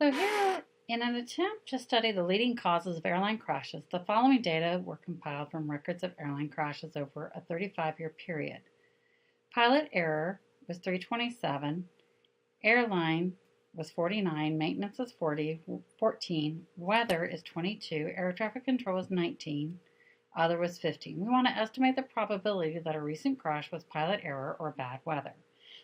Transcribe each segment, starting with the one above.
So here, in an attempt to study the leading causes of airline crashes, the following data were compiled from records of airline crashes over a 35-year period. Pilot error was 327, airline was 49, maintenance was 14, weather is 22, air traffic control was 19, other was 15. We want to estimate the probability that a recent crash was pilot error or bad weather.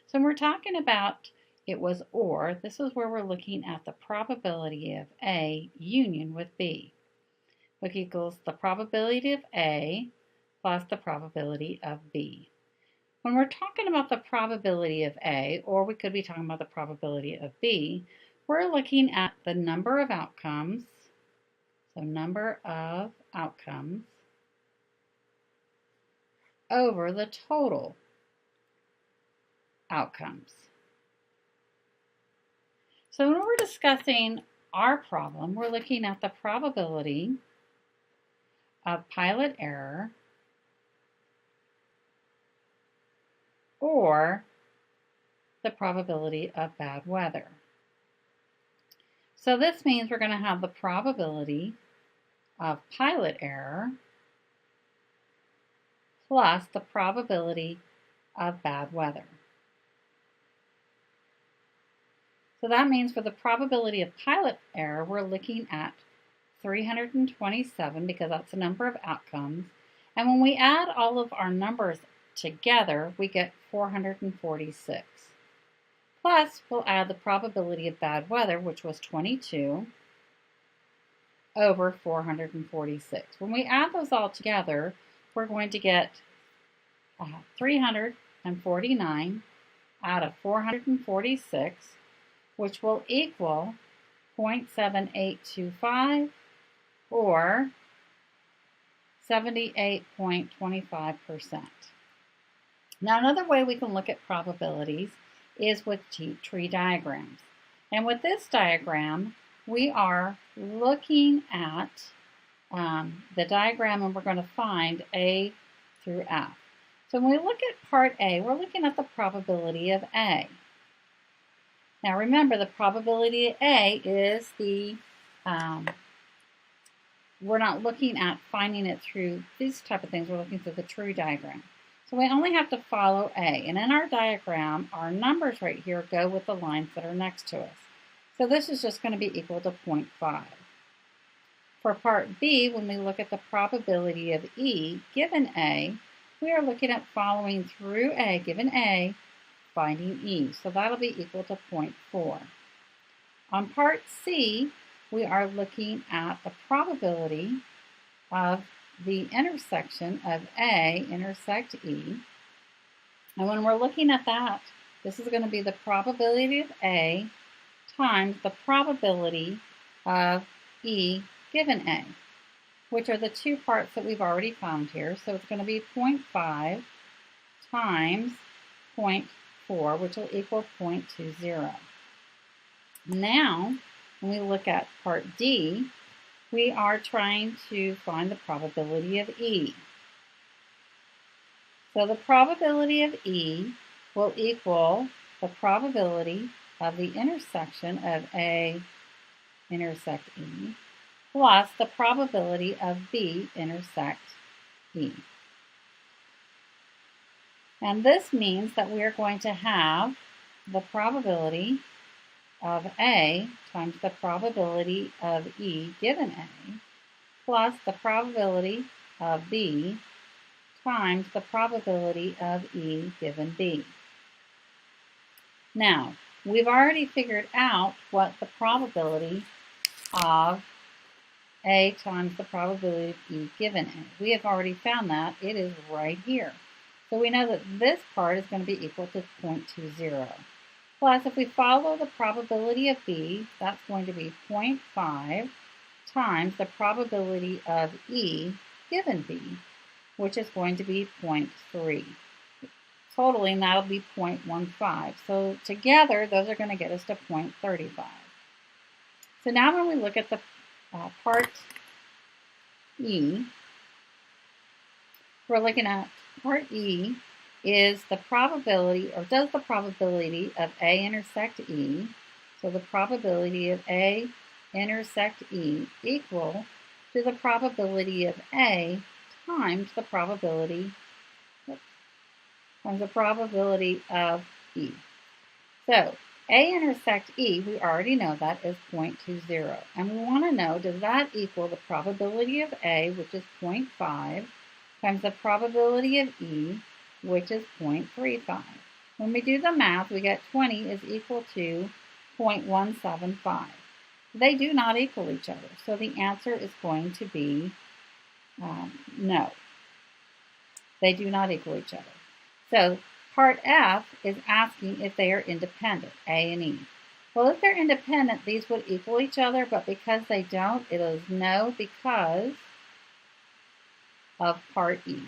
So when we're talking about it was or, this is where we're looking at the probability of A union with B, which equals the probability of A plus the probability of B. When we're talking about the probability of A, or we could be talking about the probability of B, we're looking at the number of outcomes, so number of outcomes, over the total outcomes. So when we're discussing our problem, we're looking at the probability of pilot error or the probability of bad weather. So this means we're going to have the probability of pilot error plus the probability of bad weather. So that means for the probability of pilot error, we're looking at 327 because that's the number of outcomes. And when we add all of our numbers together, we get 446. Plus, we'll add the probability of bad weather, which was 22, over 446. When we add those all together, we're going to get 349 out of 446, which will equal 0.7825 or 78.25%. Now, another way we can look at probabilities is with tree diagrams. And with this diagram, we are looking at the diagram and we're going to find A through F. So when we look at part A, we're looking at the probability of A. Now remember, the probability of A is we're not looking at finding it through these type of things, we're looking through the tree diagram. So we only have to follow A. And in our diagram, our numbers right here go with the lines that are next to us. So this is just going to be equal to 0.5. For part B, when we look at the probability of E given A, we are looking at following through A, given A, finding E. So that'll be equal to 0.4. On part C, we are looking at the probability of the intersection of A intersect E. And when we're looking at that, this is going to be the probability of A times the probability of E given A, which are the two parts that we've already found here. So it's going to be 0.5 times 0.4, which will equal 0.20. Now, when we look at part D, we are trying to find the probability of E. So the probability of E will equal the probability of the intersection of A intersect E plus the probability of B intersect E. And this means that we are going to have the probability of A times the probability of E given A plus the probability of B times the probability of E given B. Now, we've already figured out what the probability of A times the probability of E given A. We have already found that. It is right here. So we know that this part is going to be equal to 0.20. Plus, if we follow the probability of B, that's going to be 0.5 times the probability of E given B, which is going to be 0.3. Totaling, that'll be 0.15. So together, those are going to get us to 0.35. So now when we look at the part E, we're looking at part E is the probability, or does the probability of A intersect E So the probability of A intersect E equal to the probability of A times the probability of E. So A intersect E, we already know that is 0.20. And we want to know, does that equal the probability of A, which is 0.5, times the probability of E, which is 0.35. When we do the math, we get 20 is equal to 0.175. They do not equal each other, so the answer is going to be no. They do not equal each other. So part F is asking if they are independent, A and E. Well, if they're independent, these would equal each other, but because they don't, it is no because of part E.